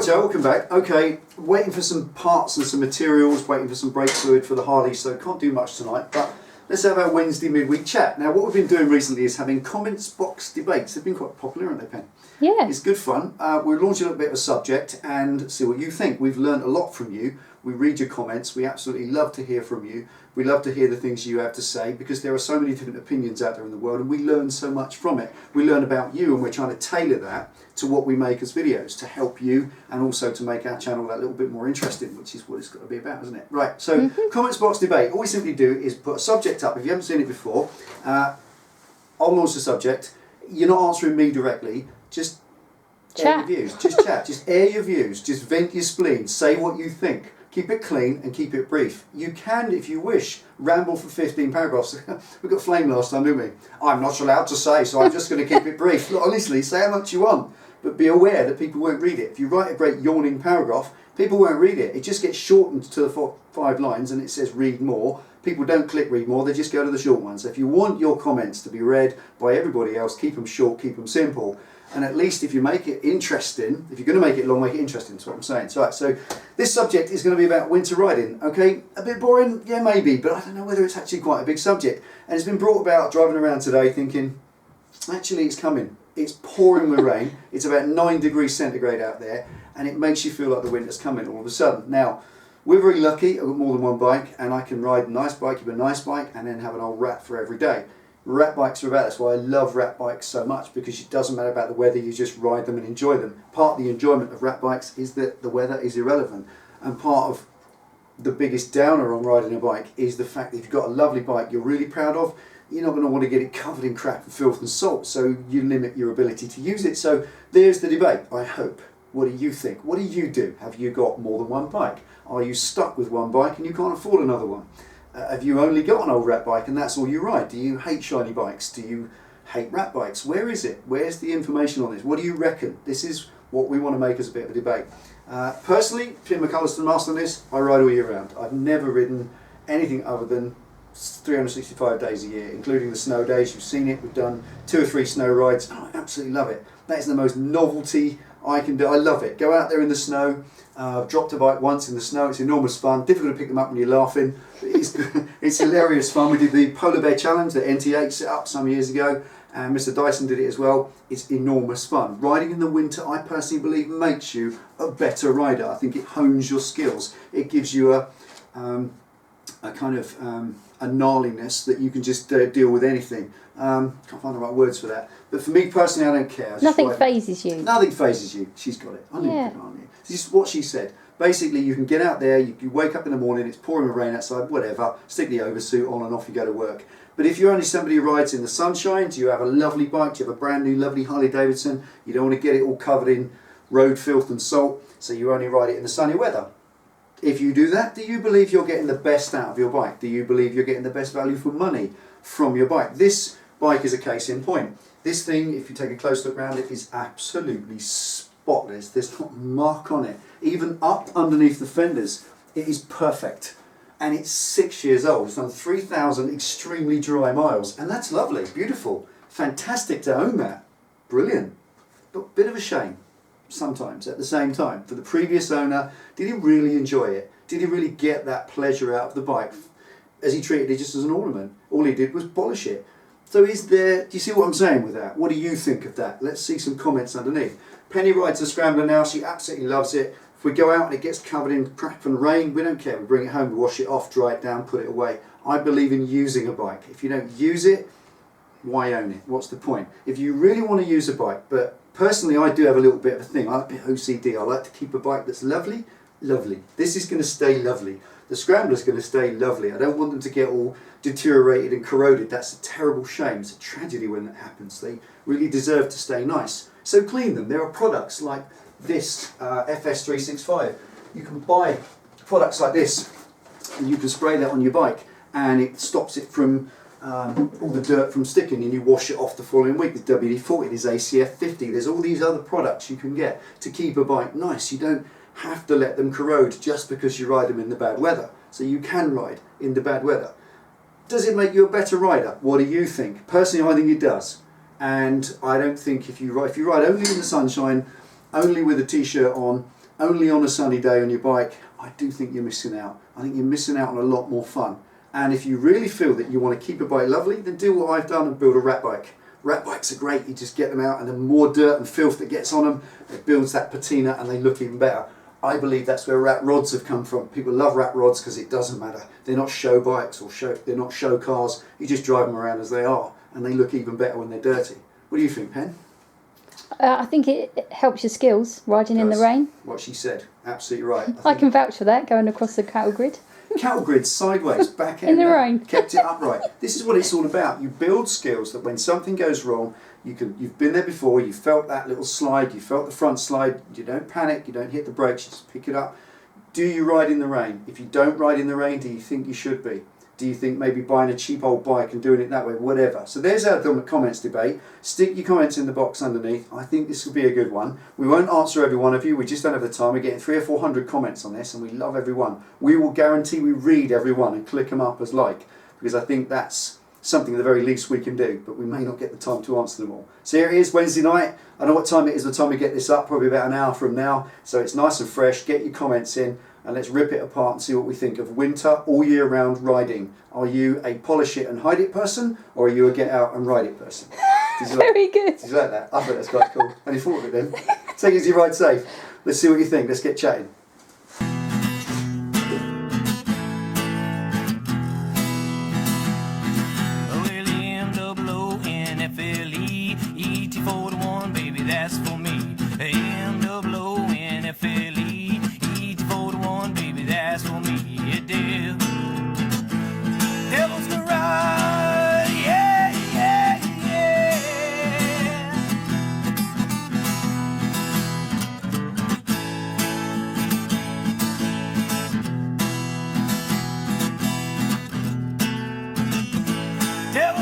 Joe, welcome back. Okay, waiting for some parts and some materials, waiting for some brake fluid for the Harley, so can't do much tonight, but let's have our Wednesday midweek chat. Now, what we've been doing recently is having comments box debates. They've been quite popular, haven't they, Pen? Yeah. It's good fun. We're launching a bit of a subject and see what you think. We've learned a lot from you. We read your comments. We absolutely love to hear from you. We love to hear the things you have to say because there are so many different opinions out there in the world and we learn so much from it. We learn about you and we're trying to tailor that to what we make as videos to help you and also to make our channel that little bit more interesting, which is what it's got to be about, isn't it? Right, so comments box debate. All we simply do is put a subject up. If you haven't seen it before, I'll launch the subject. You're not answering me directly, just air your views. Just chat, just air your views, just vent your spleen, say what you think. Keep it clean and keep it brief. You can, if you wish, ramble for 15 paragraphs. We got flame last time, didn't we? I'm not allowed to say, so I'm just going to keep it brief. Look, honestly, say how much you want, but be aware that people won't read it. If you write a great yawning paragraph, people won't read it. It just gets shortened to the 5 lines and it says read more. People don't click read more, they just go to the short ones. So if you want your comments to be read by everybody else, keep them short, keep them simple. And at least if you make it interesting, if you're going to make it long, make it interesting, that's what I'm saying. So this subject is going to be about winter riding, okay? A bit boring? Yeah, maybe, but I don't know whether it's actually quite a big subject. And it's been brought about driving around today thinking, actually it's coming. It's pouring with rain, it's about 9 degrees centigrade out there, and it makes you feel like the winter's coming all of a sudden. Now, we're very lucky, I've got more than one bike, and I can ride a nice bike, keep a nice bike, and then have an old rat for every day. Rat bikes are about, that's why I love rat bikes so much, because it doesn't matter about the weather, you just ride them and enjoy them. Part of the enjoyment of rat bikes is that the weather is irrelevant, and part of the biggest downer on riding a bike is the fact that if you've got a lovely bike you're really proud of, you're not going to want to get it covered in crap and filth and salt, so you limit your ability to use it. So there's the debate, I hope. What do you think? What do you do? Have you got more than one bike? Are you stuck with one bike and you can't afford another one? Have you only got an old rat bike and that's all you ride? Do you hate shiny bikes? Do you hate rat bikes? Where is it? Where's the information on this? What do you reckon? This is what we want to make as a bit of a debate. Personally, Tim McCulliston master on this, I ride all year round. I've never ridden anything other than 365 days a year, including the snow days. You've seen it. We've done 2 or 3 snow rides. Oh, I absolutely love it. That is the most novelty I can do. I love it. Go out there in the snow. I've dropped a bike once in the snow. It's enormous fun. Difficult to pick them up when you're laughing. It's hilarious fun. We did the Polar Bear Challenge that NT8 set up some years ago, and Mr. Dyson did it as well. It's enormous fun. Riding in the winter, I personally believe, makes you a better rider. I think it hones your skills. It gives you a kind of a gnarliness that you can just deal with anything. Can't find the right words for that. But for me personally, I don't care. Nothing phases you. Nothing phases you. She's got it. I knew you could, aren't you? This is what she said. Basically, you can get out there, you wake up in the morning, it's pouring with rain outside, whatever, stick the oversuit on and off you go to work. But if you're only somebody who rides in the sunshine, do you have a lovely bike, do you have a brand new lovely Harley Davidson, you don't want to get it all covered in road filth and salt, so you only ride it in the sunny weather. If you do that, do you believe you're getting the best out of your bike? Do you believe you're getting the best value for money from your bike? This bike is a case in point. This thing, if you take a close look around it, is absolutely spotless. There's not a mark on it. Even up underneath the fenders, it is perfect. And it's 6 years old. It's done 3,000 extremely dry miles. And that's lovely, beautiful, fantastic to own that. Brilliant. But bit of a shame. Sometimes at the same time, for the previous owner, did he really enjoy it? Did he really get that pleasure out of the bike? As he treated it just as an ornament, all he did was polish it. So is there, do you see what I'm saying with that? What do you think of that? Let's see some comments underneath. Penny rides a Scrambler now, she absolutely loves it. If we go out and it gets covered in crap and rain, we don't care, we bring it home, we wash it off, dry it down, put it away. I believe in using a bike. If you don't use it, why own it? What's the point? If you really want to use a bike, but personally I do have a little bit of a thing, I like a bit OCD, I like to keep a bike that's lovely, lovely. This is going to stay lovely. The Scrambler's going to stay lovely. I don't want them to get all deteriorated and corroded. That's a terrible shame. It's a tragedy when that happens. They really deserve to stay nice. So clean them. There are products like this FS365. You can buy products like this and you can spray that on your bike and it stops it from all the dirt from sticking, and you wash it off the following week. There's WD-40, there's ACF50, there's all these other products you can get to keep a bike nice. You don't have to let them corrode just because you ride them in the bad weather. So you can ride in the bad weather. Does it make you a better rider? What do you think? Personally, I think it does. And I don't think if you ride only in the sunshine, only with a t-shirt on, only on a sunny day on your bike, I do think you're missing out. I think you're missing out on a lot more fun. And if you really feel that you want to keep a bike lovely, then do what I've done and build a rat bike. Rat bikes are great, you just get them out and the more dirt and filth that gets on them, it builds that patina and they look even better. I believe that's where rat rods have come from. People love rat rods because it doesn't matter. They're not show bikes or they're not show cars. You just drive them around as they are and they look even better when they're dirty. What do you think, Pen? I think it helps your skills, riding in the rain. What she said, absolutely right. I can vouch for that, going across the cattle grid. Cattle grid sideways, back in the rain. Kept it upright. This is what it's all about. You build skills that when something goes wrong, you've been there before, you felt that little slide, you felt the front slide, you don't panic, you don't hit the brakes, you just pick it up. Do you ride in the rain? If you don't ride in the rain, do you think you should be? Do you think maybe buying a cheap old bike and doing it that way, whatever? So there's our comments debate. Stick your comments in the box underneath. I think this will be a good one. We won't answer every one of you. We just don't have the time. We're getting 300 or 400 comments on this and we love everyone. We will guarantee we read everyone and click them up as like, because I think that's something at the very least we can do, but we may not get the time to answer them all. So here it is, Wednesday night. I know what time it is, the time we get this up, probably about an hour from now. So it's nice and fresh. Get your comments in. And let's rip it apart and see what we think of winter all year round riding. Are you a polish it and hide it person, or are you a get out and ride it person? Very good. Did you like that? I thought that's quite cool. Only thought of it then. Take it as you ride safe. Let's see what you think. Let's get chatting. ET41, baby, that's for me. M-O-O-N-F-L-E, ET41, baby, that's for me. Yeah, Devil's Garage, yeah, yeah, yeah. Devil